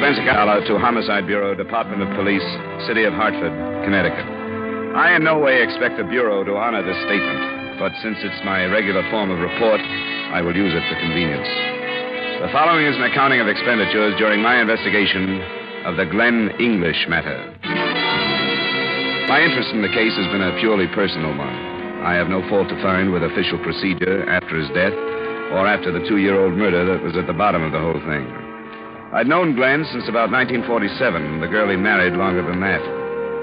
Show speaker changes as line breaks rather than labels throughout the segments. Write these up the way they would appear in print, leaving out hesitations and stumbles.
Spencer Gallo to Homicide Bureau, Department of Police, City of Hartford, Connecticut. I in no way expect the Bureau to honor this statement, but since it's my regular form of report, I will use it for convenience. The following is an accounting of expenditures during my investigation of the Glen English matter. My interest in the case has been a purely personal one. I have no fault to find with official procedure after his death or after the 2-year-old murder that was at the bottom of the whole thing. I'd known Glen since about 1947, the girl he married longer than that.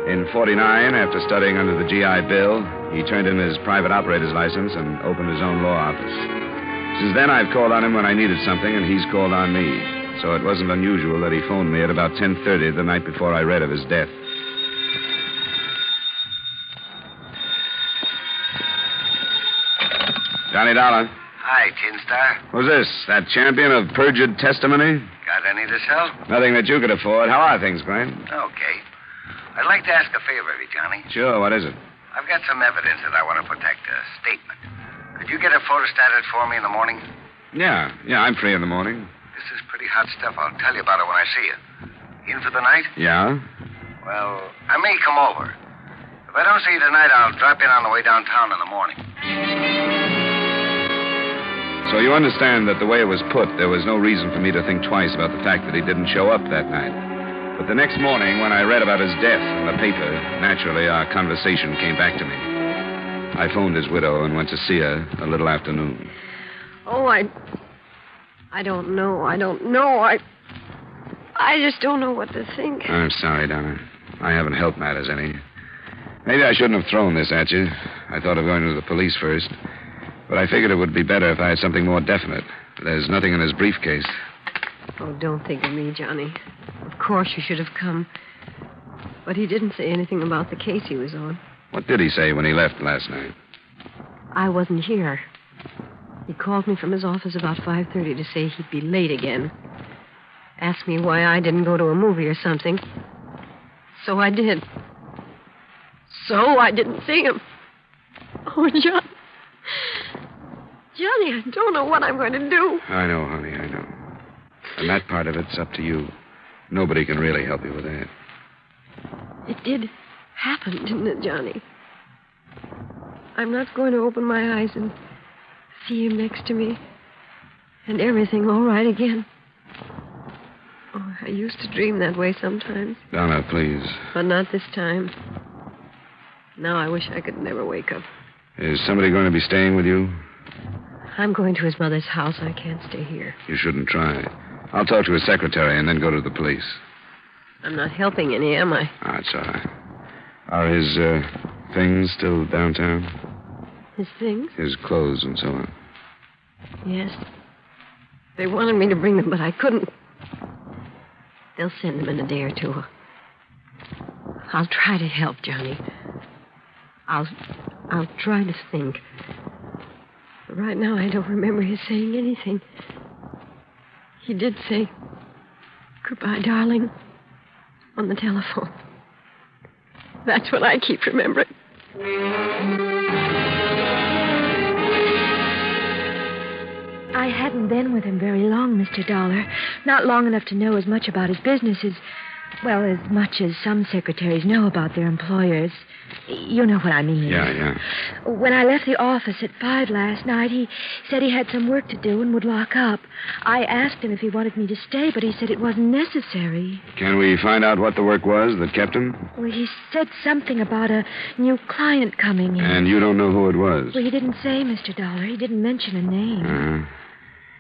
In 49, after studying under the GI Bill, he turned in his private operator's license and opened his own law office. Since then, I've called on him when I needed something, and he's called on me. So it wasn't unusual that he phoned me at about 10:30 the night before I read of his death. Johnny Dollar.
Hi, Tin Star.
Who's this? That champion of perjured testimony?
Got any to sell?
Nothing that you could afford. How are things, Glen?
Okay. I'd like to ask a favor of you, Johnny.
Sure, what is it?
I've got some evidence that I want to protect, a statement. Could you get a photostated for me in the morning?
Yeah, I'm free in the morning.
This is pretty hot stuff. I'll tell you about it when I see you. In for the night?
Yeah?
Well, I may come over. If I don't see you tonight, I'll drop in on the way downtown in the morning.
So you understand that the way it was put, there was no reason for me to think twice about the fact that he didn't show up that night. But the next morning, when I read about his death in the paper, naturally our conversation came back to me. I phoned his widow and went to see her a little afternoon.
Oh, I don't know. I just don't know what to think.
I'm sorry, Donna. I haven't helped matters any. Maybe I shouldn't have thrown this at you. I thought of going to the police first. But I figured it would be better if I had something more definite. There's nothing in his briefcase.
Oh, don't think of me, Johnny. Of course you should have come. But he didn't say anything about the case he was on.
What did he say when he left last night?
I wasn't here. He called me from his office about 5:30 to say he'd be late again. Asked me why I didn't go to a movie or something. So I did. So I didn't see him. Oh, John. Johnny, I don't know what I'm going to do.
I know, honey, I know. And that part of it's up to you. Nobody can really help you with that.
It did happen, didn't it, Johnny? I'm not going to open my eyes and see him next to me. And everything all right again. Oh, I used to dream that way sometimes.
Donna, please.
But not this time. Now I wish I could never wake up.
Is somebody going to be staying with you?
I'm going to his mother's house. I can't stay here.
You shouldn't try. I'll talk to his secretary and then go to the police.
I'm not helping any, am I?
Oh, it's all right. Are his things still downtown?
His things?
His clothes and so on.
Yes. They wanted me to bring them, but I couldn't. They'll send them in a day or two. I'll try to help, Johnny. I'll try to think. But right now, I don't remember his saying anything. He did say, "Goodbye, darling," on the telephone. That's what I keep remembering.
I hadn't been with him very long, Mr. Dollar. Not long enough to know as much about his business as much as some secretaries know about their employers. You know what I mean.
Yeah.
When I left the office at 5 last night, he said he had some work to do and would lock up. I asked him if he wanted me to stay, but he said it wasn't necessary.
Can we find out what the work was that kept him?
Well, he said something about a new client coming in.
And you don't know who it was?
Well, he didn't say, Mr. Dollar. He didn't mention a name.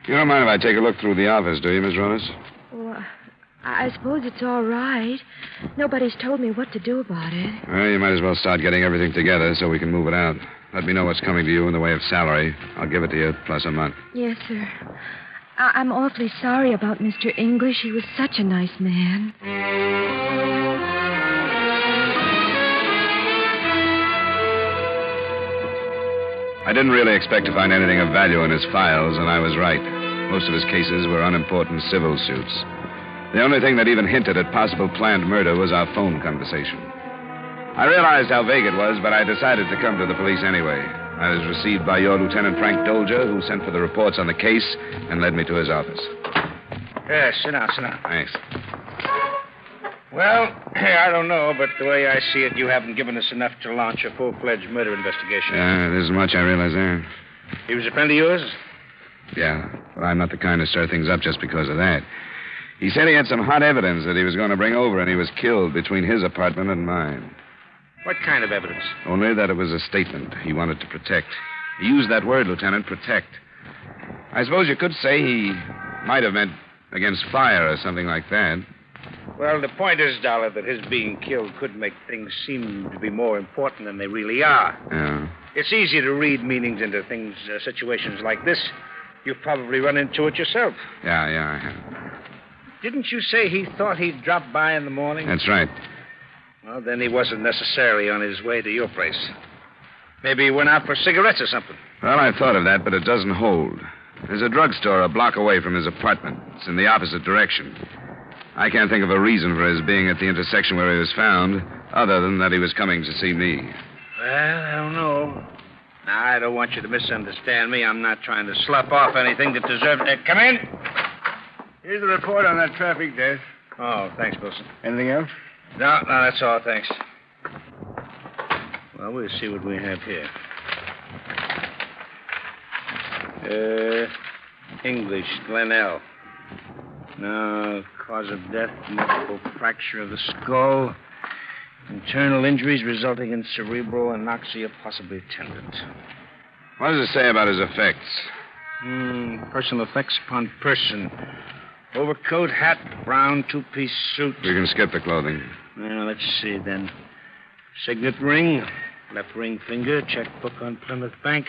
You don't mind if I take a look through the office, do you, Miss Rhodes?
Well, I suppose it's all right. Nobody's told me what to do about it.
Well, you might as well start getting everything together so we can move it out. Let me know what's coming to you in the way of salary. I'll give it to you plus a month.
Yes, sir. I'm awfully sorry about Mr. English. He was such a nice man.
I didn't really expect to find anything of value in his files, and I was right. Most of his cases were unimportant civil suits. The only thing that even hinted at possible planned murder was our phone conversation. I realized how vague it was, but I decided to come to the police anyway. I was received by your Lieutenant Frank Dolger, who sent for the reports on the case and led me to his office.
Yeah, sit down.
Thanks.
Well, I don't know, but the way I see it, you haven't given us enough to launch a full-fledged murder investigation.
Yeah, there's much I realize there.
He was a friend of yours?
Yeah, but I'm not the kind to stir things up just because of that. He said he had some hot evidence that he was going to bring over, and he was killed between his apartment and mine.
What kind of evidence?
Only that it was a statement he wanted to protect. He used that word, Lieutenant, protect. I suppose you could say he might have meant against fire or something like that.
Well, the point is, Dollar, that his being killed could make things seem to be more important than they really are.
Yeah.
It's easy to read meanings into things, situations like this. You've probably run into it yourself.
Yeah, I have.
Didn't you say he thought he'd drop by in the morning?
That's right.
Well, then he wasn't necessarily on his way to your place. Maybe he went out for cigarettes or something.
Well, I thought of that, but it doesn't hold. There's a drugstore a block away from his apartment. It's in the opposite direction. I can't think of a reason for his being at the intersection where he was found, other than that he was coming to see me.
Well, I don't know. Now, I don't want you to misunderstand me. I'm not trying to slough off anything that deserves... come in.
Here's the report on that traffic death.
Oh, thanks, Wilson.
Anything else?
No, that's all, thanks. Well, we'll see what we have here. English, Glen. No, cause of death, multiple fracture of the skull. Internal injuries resulting in cerebral anoxia, possibly tendon.
What does it say about his effects?
Personal effects upon person. Overcoat, hat, brown two-piece suit.
We can skip the clothing.
Well, let's see, then. Signet ring, left ring finger, checkbook on Plymouth Bank.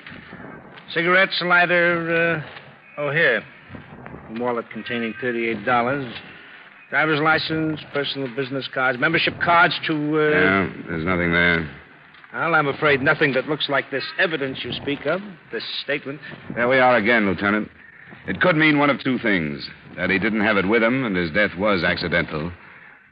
Cigarettes, lighter, here. Wallet containing $38. Driver's license, personal business cards, membership cards to,
Yeah, there's nothing there.
Well, I'm afraid nothing that looks like this evidence you speak of, this statement.
There we are again, Lieutenant. It could mean one of two things. That he didn't have it with him and his death was accidental.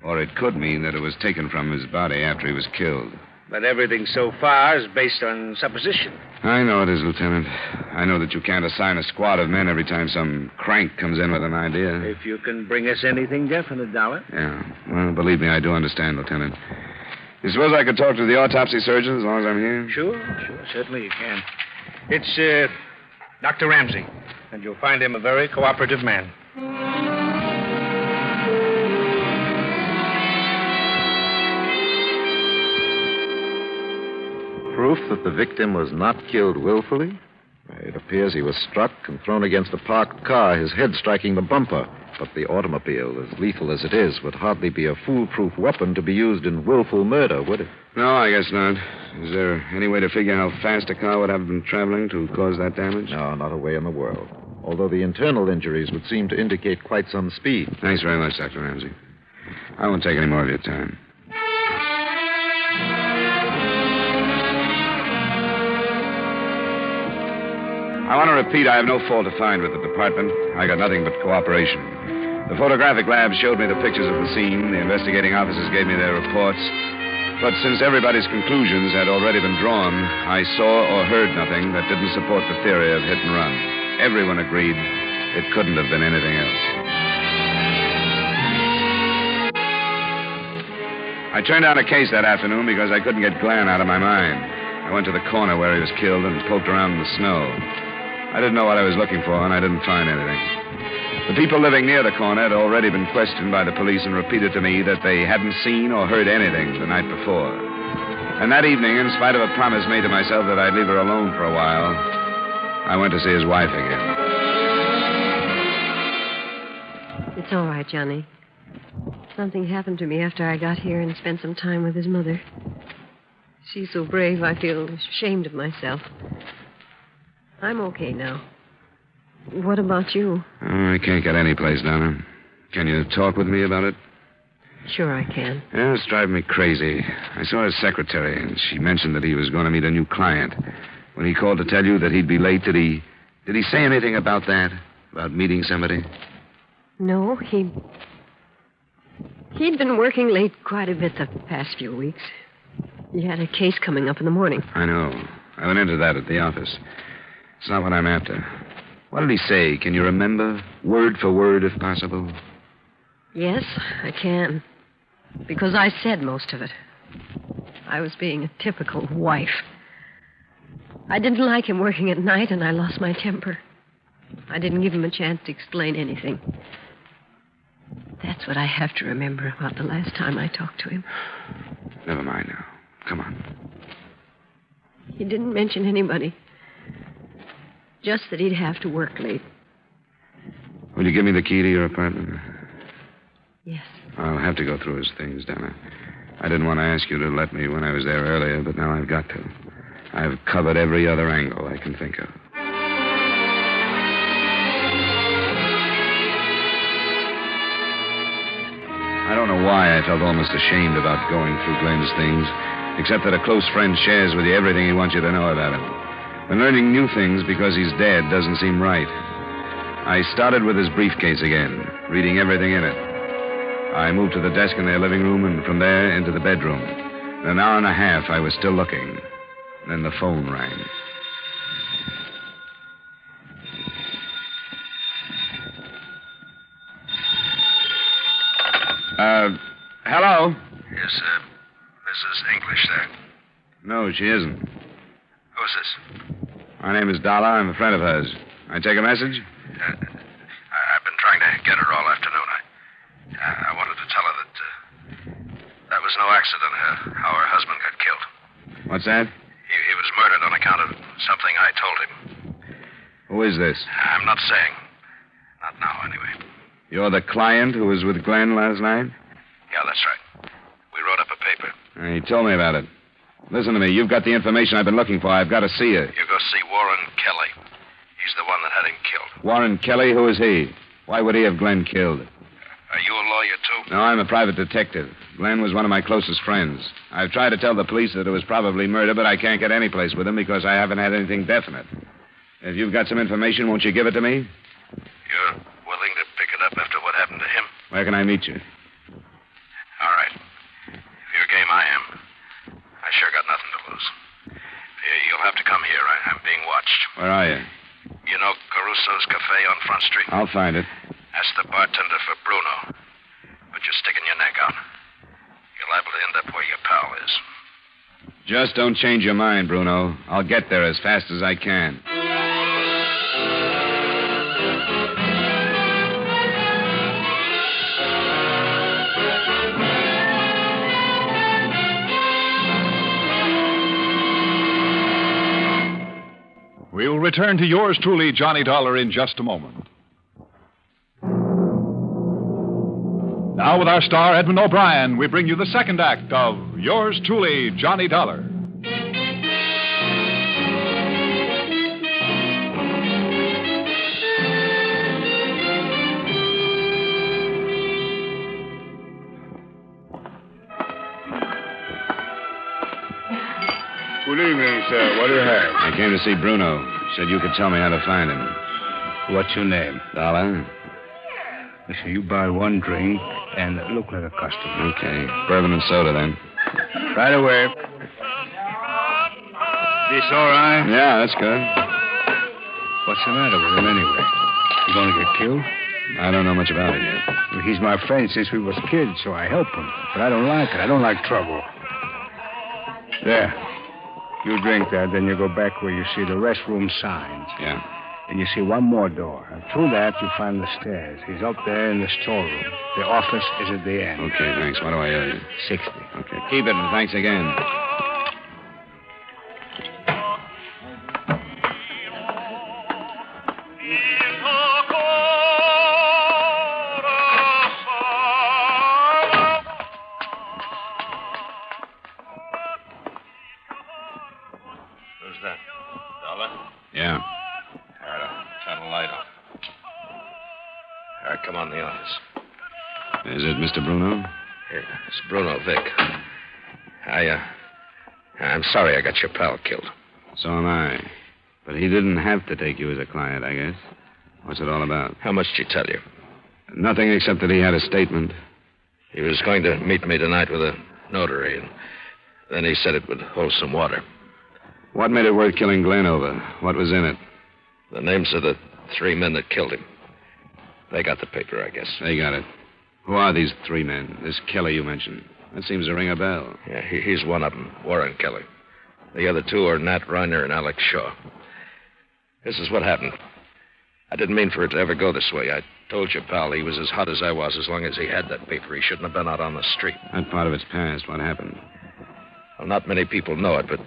Or it could mean that it was taken from his body after he was killed.
But everything so far is based on supposition.
I know it is, Lieutenant. I know that you can't assign a squad of men every time some crank comes in with an idea.
If you can bring us anything definite, Dollar.
Yeah. Well, believe me, I do understand, Lieutenant. You suppose I could talk to the autopsy surgeon as long as I'm here?
Sure. Certainly you can. It's, Dr. Ramsey. And you'll find him a very cooperative man.
Proof that the victim was not killed willfully? It appears he was struck and thrown against a parked car, his head striking the bumper. But the automobile, as lethal as it is, would hardly be a foolproof weapon to be used in willful murder, would it?
No, I guess not. Is there any way to figure how fast a car would have been traveling to cause that damage?
No, not a way in the world. Although the internal injuries would seem to indicate quite some speed.
Thanks very much, Dr. Ramsey. I won't take any more of your time. I want to repeat, I have no fault to find with the department. I got nothing but cooperation. The photographic lab showed me the pictures of the scene. The investigating officers gave me their reports. But since everybody's conclusions had already been drawn, I saw or heard nothing that didn't support the theory of hit and run. Everyone agreed it couldn't have been anything else. I turned down a case that afternoon because I couldn't get Glen out of my mind. I went to the corner where he was killed and poked around in the snow. I didn't know what I was looking for, and I didn't find anything. The people living near the corner had already been questioned by the police and repeated to me that they hadn't seen or heard anything the night before. And that evening, in spite of a promise made to myself that I'd leave her alone for a while, I went to see his wife again.
It's all right, Johnny. Something happened to me after I got here and spent some time with his mother. She's so brave, I feel ashamed of myself. I'm okay now. What about you?
Oh, I can't get any place, Donna. Can you talk with me about it?
Sure I can.
Yeah, it's driving me crazy. I saw his secretary, and she mentioned that he was going to meet a new client. When he called to tell you that he'd be late, did he say anything about that? About meeting somebody?
No, he'd been working late quite a bit the past few weeks. He had a case coming up in the morning.
I know. I went into that at the office. It's not what I'm after. What did he say? Can you remember? Word for word, if possible.
Yes, I can. Because I said most of it. I was being a typical wife. I didn't like him working at night, and I lost my temper. I didn't give him a chance to explain anything. That's what I have to remember about the last time I talked to him.
Never mind now. Come on.
He didn't mention anybody. Just that he'd have to work late.
Will you give me the key to your apartment?
Yes.
I'll have to go through his things, Donna. I didn't want to ask you to let me when I was there earlier, but now I've got to. I've covered every other angle I can think of. I don't know why I felt almost ashamed about going through Glen's things, except that a close friend shares with you everything he wants you to know about him. And learning new things because he's dead doesn't seem right. I started with his briefcase again, reading everything in it. I moved to the desk in their living room, and from there into the bedroom. In an hour and a half, I was still looking. Then the phone rang. Hello?
Yes, Mrs. English there.
No, she isn't.
Who's this?
My name is Dalla. I'm a friend of hers. I take a message?
I've been trying to get her all afternoon. I wanted to tell her that was no accident, how her husband got killed.
What's that?
He was murdered on account of something I told him.
Who is this?
I'm not saying. Not now, anyway.
You're the client who was with Glen last night?
Yeah, that's right. We wrote up a paper.
He told me about it. Listen to me. You've got the information I've been looking for. I've got to see you.
You go see Warren Kelly. He's the one that had him killed.
Warren Kelly? Who is he? Why would he have Glen killed?
Are you a lawyer, too?
No, I'm a private detective. Glen was one of my closest friends. I've tried to tell the police that it was probably murder, but I can't get any place with him because I haven't had anything definite. If you've got some information, won't you give it to me?
You're willing to pick it up after what happened to him?
Where can I meet you?
All right. If you're game, I am. I sure got nothing to lose. You'll have to come here. I'm being watched.
Where are you?
You know Caruso's Cafe on Front Street?
I'll find it.
Ask the bartender for Bruno. But you're sticking your neck out. You're liable to end up where your pal is.
Just don't change your mind, Bruno. I'll get there as fast as I can.
We'll return to yours truly, Johnny Dollar, in just a moment. Now, with our star, Edmund O'Brien, we bring you the second act of Yours Truly, Johnny Dollar.
Good evening, sir. What do you have?
I came to see Bruno. Said you could tell me how to find him.
What's your name?
Dollar?
Listen, you buy one drink and look like a customer.
Okay. Bourbon and soda, then.
Right away. This all right?
Yeah, that's good.
What's the matter with him anyway? He going to get killed?
I don't know much about it yet.
Well, he's my friend since we was kids, so I help him. But I don't like it. I don't like trouble. There. You drink that, then you go back where you see the restroom signs.
Yeah.
And you see one more door. And through that, you find the stairs. He's up there in the storeroom. The office is at the end.
Okay, thanks. What do I owe you?
60.
Okay, keep it, and thanks again.
Who's that? Dollar?
Yeah.
All right, I'll turn the light on. All right, come on in the office.
Is it Mr. Bruno?
Here, it's Bruno Vic. I'm sorry I got your pal killed.
So am I. But he didn't have to take you as a client, I guess. What's it all about?
How much did he tell you?
Nothing except that he had a statement.
He was going to meet me tonight with a notary, and then he said it would hold some water.
What made it worth killing Glen over? What was in it?
The names of the 3 men that killed him. They got the paper, I guess.
They got it. Who are these three men? This Kelly you mentioned. That seems to ring a bell.
Yeah, he's one of them, Warren Kelly. The other two are Nat Reiner and Alex Shaw. This is what happened. I didn't mean for it to ever go this way. I told you, pal, he was as hot as I was as long as he had that paper. He shouldn't have been out on the street.
That part of it's past. What happened?
Well, not many people know it, but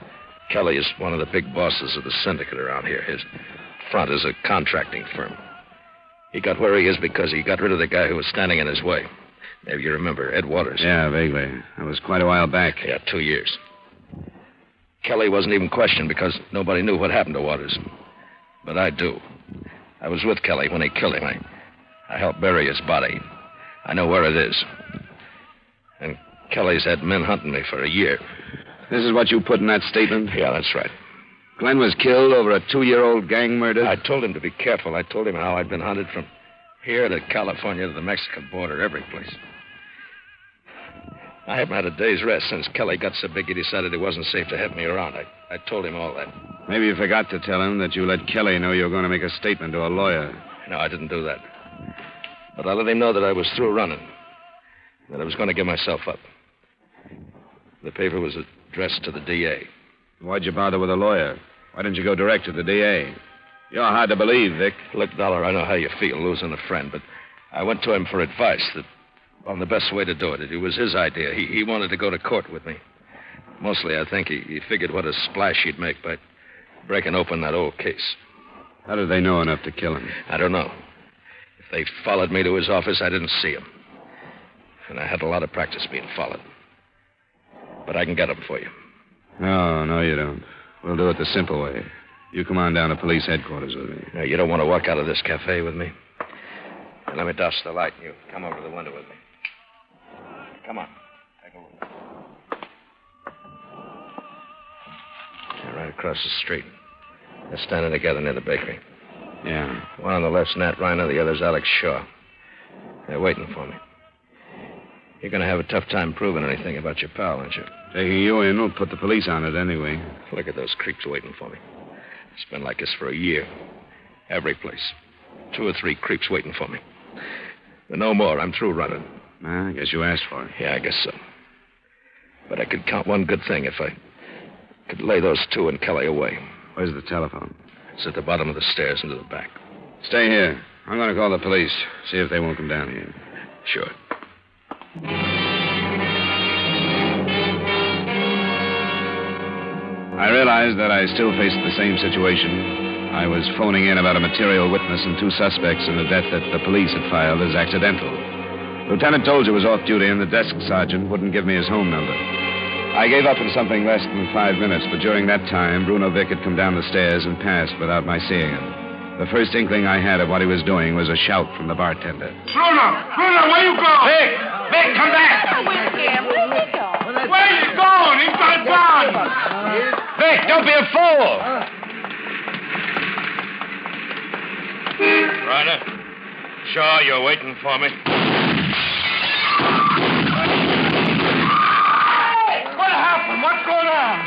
Kelly is one of the big bosses of the syndicate around here. His front is a contracting firm. He got where he is because he got rid of the guy who was standing in his way. Maybe you remember Ed Waters.
Yeah, vaguely. That was quite a while back.
Yeah, 2 years. Kelly wasn't even questioned because nobody knew what happened to Waters. But I do. I was with Kelly when he killed him. I helped bury his body. I know where it is. And Kelly's had men hunting me for a year.
This is what you put in that statement?
Yeah, that's right.
Glen was killed over a 2-year-old gang murder?
I told him to be careful. I told him how I'd been hunted from here to California to the Mexican border, every place. I haven't had a day's rest since Kelly got so big he decided it wasn't safe to have me around. I told him all that.
Maybe you forgot to tell him that you let Kelly know you were going to make a statement to a lawyer.
No, I didn't do that. But I let him know that I was through running, that I was going to give myself up. The paper was addressed to the DA.
Why'd you bother with a lawyer? Why didn't you go direct to the DA? You're hard to believe, Vic.
Look, Dollar, I know how you feel losing a friend, but I went to him for advice on the best way to do it. It was his idea. He wanted to go to court with me. Mostly, I think he figured what a splash he'd make by breaking open that old case.
How did they know enough to kill him?
I don't know. If they followed me to his office, I didn't see him. And I had a lot of practice being followed. But I can get him for you.
No, you don't. We'll do it the simple way. You come on down to police headquarters with me.
No, you don't want to walk out of this cafe with me? Now, let me douse the light and you come over to the window with me. Come on. Take a look. They're right across the street. They're standing together near the bakery.
Yeah.
One on the left's Nat Reiner, the other's Alex Shaw. They're waiting for me. You're going to have a tough time proving anything about your pal, aren't you?
Taking you in will put the police on it anyway.
Look at those creeps waiting for me. It's been like this for a year. Every place. 2 or 3 creeps waiting for me. But no more. I'm through running.
I guess you asked for it.
Yeah, I guess so. But I could count one good thing if I could lay those 2 and Kelly away.
Where's the telephone?
It's at the bottom of the stairs into the back.
Stay here. I'm going to call the police. See if they won't come down here.
Sure.
I realized that I still faced the same situation. I was phoning in about a material witness and 2 suspects in the death that the police had filed as accidental. Lieutenant Tolger was off duty, and the desk sergeant wouldn't give me his home number. I gave up in something less than 5 minutes, but during that time, Bruno Vic had come down the stairs and passed without my seeing him. The first inkling I had of what he was doing was a shout from the bartender.
Bruno, where you go? Vic, come back. Where you going? He's got a gun.
Vic, don't be a fool!
Ryder, Shaw, you're waiting for me.
What happened? What's going on?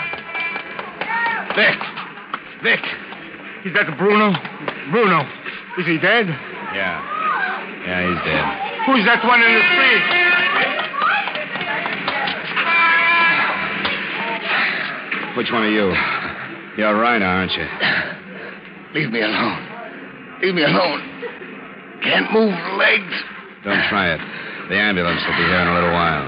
Vic. Is that Bruno? Bruno, is he dead?
Yeah, he's dead.
Who's that one in the street?
Which one are you? You're Reiner, aren't you?
Leave me alone. Can't move legs.
Don't try it. The ambulance will be here in a little while.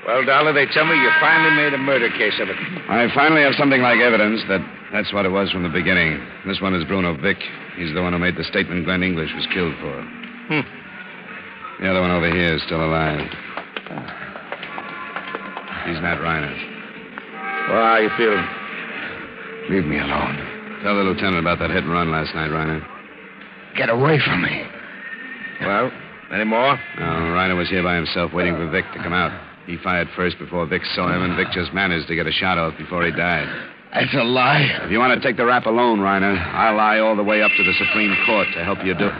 Well, Dollar, they tell me you finally made a murder case of it.
I finally have something like evidence that's what it was from the beginning. This one is Bruno Vic. He's the one who made the statement Glen English was killed for. The other one over here is still alive. He's Nat Reiner.
Well, how you feeling?
Leave me alone.
Tell the lieutenant about that hit and run last night, Reiner.
Get away from me.
Well, any more?
No, Reiner was here by himself waiting for Vic to come out. He fired first before Vic saw him, and Vic just managed to get a shot off before he died.
That's a lie.
If you want to take the rap alone, Reiner, I'll lie all the way up to the Supreme Court to help you do it.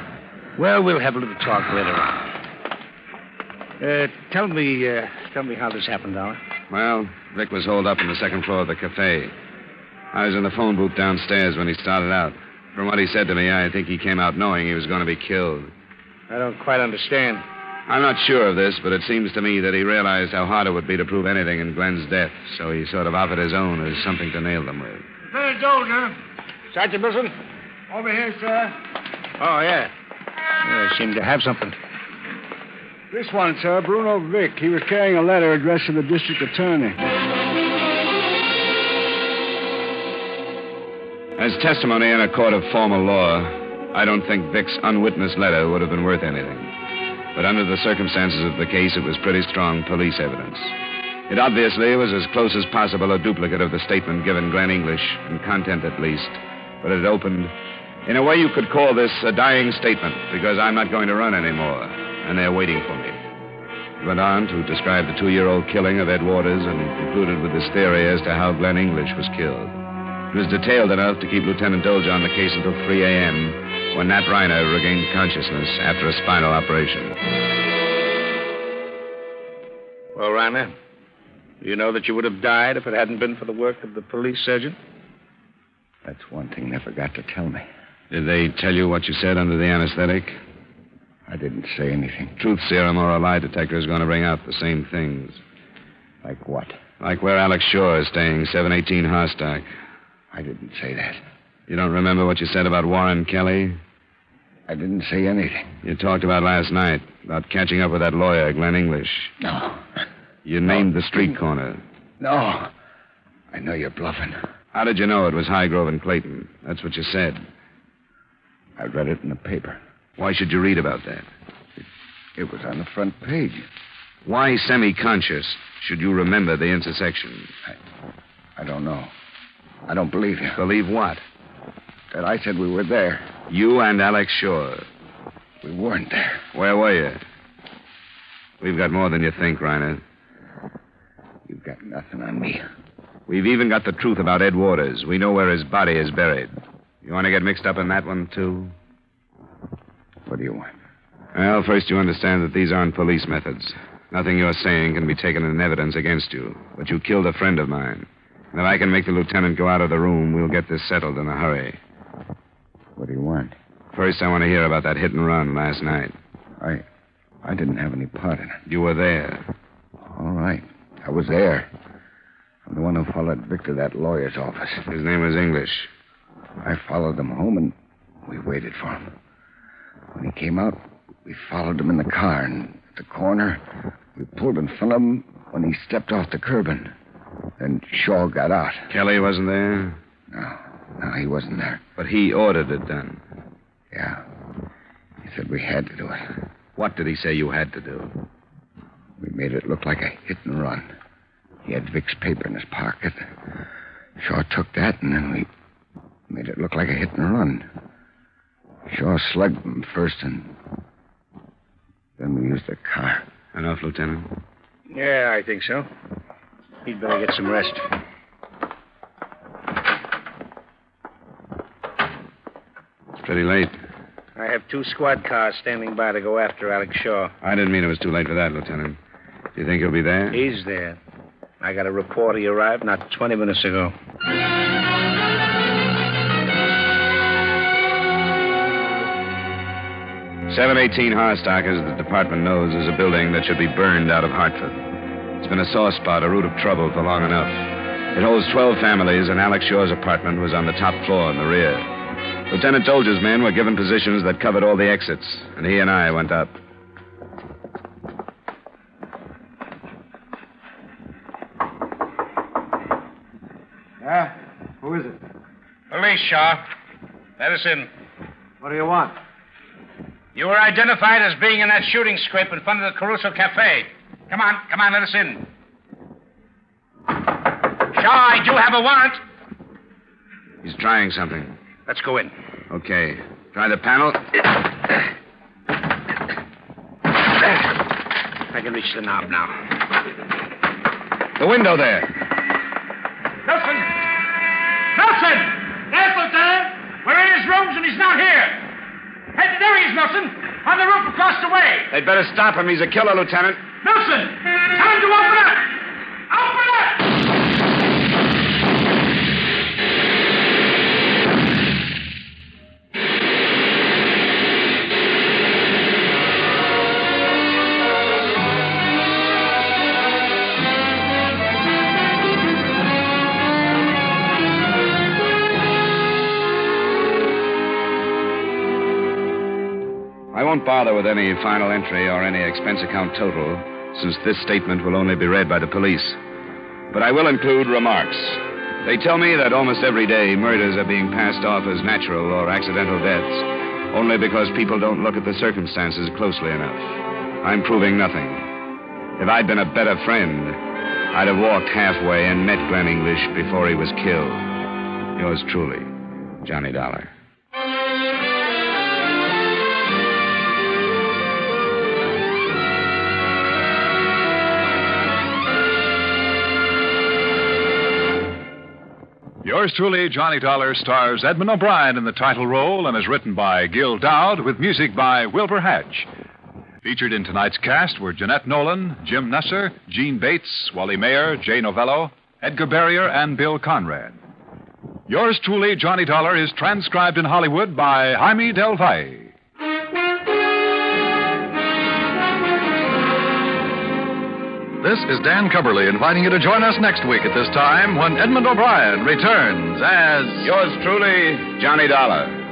Well, we'll have a little talk later on. Tell me how this happened, Dollar.
Well, Vic was holed up on the second floor of the cafe. I was in the phone booth downstairs when he started out. From what he said to me, I think he came out knowing he was going to be killed.
I don't quite understand.
I'm not sure of this, but it seems to me that he realized how hard it would be to prove anything in Glen's death, so he sort of offered his own as something to nail them with.
Lieutenant Dozier. Sergeant Wilson. Over here, sir. Oh, yeah. They seem to have something.
This one, sir, Bruno Vic. He was carrying a letter addressed to the district attorney.
As testimony in a court of formal law, I don't think Vic's unwitnessed letter would have been worth anything. But under the circumstances of the case, it was pretty strong police evidence. It obviously was as close as possible a duplicate of the statement given Glen English, in content at least. But it opened... In a way, you could call this a dying statement, because I'm not going to run anymore, and they're waiting for me. He went on to describe the 2-year-old killing of Ed Waters and concluded with his theory as to how Glen English was killed. It was detailed enough to keep Lieutenant Dozier on the case until 3 a.m., when Nat Reiner regained consciousness after a spinal operation.
Well, Reiner, you know that you would have died if it hadn't been for the work of the police surgeon?
That's one thing they forgot to tell me.
Did they tell you what you said under the anesthetic?
I didn't say anything.
Truth serum or a lie detector is going to bring out the same things.
Like what?
Like where Alex Shore is staying, 718 Harstock.
I didn't say that.
You don't remember what you said about Warren Kelly?
I didn't say anything.
You talked about last night, about catching up with that lawyer, Glen English.
No.
You named the street corner.
No. I know you're bluffing.
How did you know it was Highgrove and Clayton? That's what you said.
I read it in the paper.
Why should you read about that?
It was on the front page.
Why, semi-conscious, should you remember the intersection?
I don't know. I don't believe you.
Believe what?
That I said we were there.
You and Alex Shore.
We weren't there.
Where were you? We've got more than you think, Reiner.
You've got nothing on me.
We've even got the truth about Ed Waters. We know where his body is buried. You want to get mixed up in that one, too?
What do you want?
Well, first you understand that these aren't police methods. Nothing you're saying can be taken in evidence against you. But you killed a friend of mine. And if I can make the lieutenant go out of the room, we'll get this settled in a hurry.
What do you want?
First, I want to hear about that hit and run last night.
I didn't have any part in it.
You were there.
All right. I was there. I'm the one who followed Vic to that lawyer's office.
His name was English.
I followed him home, and we waited for him. When he came out, we followed him in the car, and at the corner, we pulled in front of him when he stepped off the curb, and then Shaw got out.
Kelly wasn't there?
No, he wasn't there.
But he ordered it then?
Yeah. He said we had to do it.
What did he say you had to do?
We made it look like a hit and run. He had Vic's paper in his pocket. Shaw took that, and then we made it look like a hit and run. Shaw slugged him first, and then we used the car.
Enough, Lieutenant?
Yeah, I think so. He'd better get some rest.
It's pretty late.
I have 2 squad cars standing by to go after Alex Shaw.
I didn't mean it was too late for that, Lieutenant. Do you think he'll be there?
He's there. I got a report he arrived not 20 minutes ago.
.718 Harstock, as the department knows, is a building that should be burned out of Hartford. It's been a sore spot, a root of trouble for long enough. It holds 12 families, and Alex Shaw's apartment was on the top floor in the rear. Lieutenant Dolger's men were given positions that covered all the exits, and he and I went up.
Yeah? Who is it?
Police, Shaw. Let us in.
What do you want?
You were identified as being in that shooting scrape in front of the Caruso Cafe. Come on, let us in. Shaw, I do have a warrant.
He's trying something.
Let's go in.
Okay. Try the panel.
I can reach the knob now.
The window there.
Nelson! There's Lieutenant! We're in his rooms and he's not here. Hey, there he is, Nelson. On the roof across the way.
They'd better stop him. He's a killer, Lieutenant.
Nelson! Tell him to open up! Open
won't bother with any final entry or any expense account total, since this statement will only be read by the police. But I will include remarks. They tell me that almost every day murders are being passed off as natural or accidental deaths, only because people don't look at the circumstances closely enough. I'm proving nothing. If I'd been a better friend, I'd have walked halfway and met Glen English before he was killed. Yours truly, Johnny Dollar.
Yours truly, Johnny Dollar, stars Edmund O'Brien in the title role and is written by Gil Dowd with music by Wilbur Hatch. Featured in tonight's cast were Jeanette Nolan, Jim Nusser, Gene Bates, Wally Mayer, Jay Novello, Edgar Barrier, and Bill Conrad. Yours truly, Johnny Dollar, is transcribed in Hollywood by Jaime Del Valle. This is Dan Cubberly inviting you to join us next week at this time when Edmund O'Brien returns as...
Yours truly, Johnny Dollar.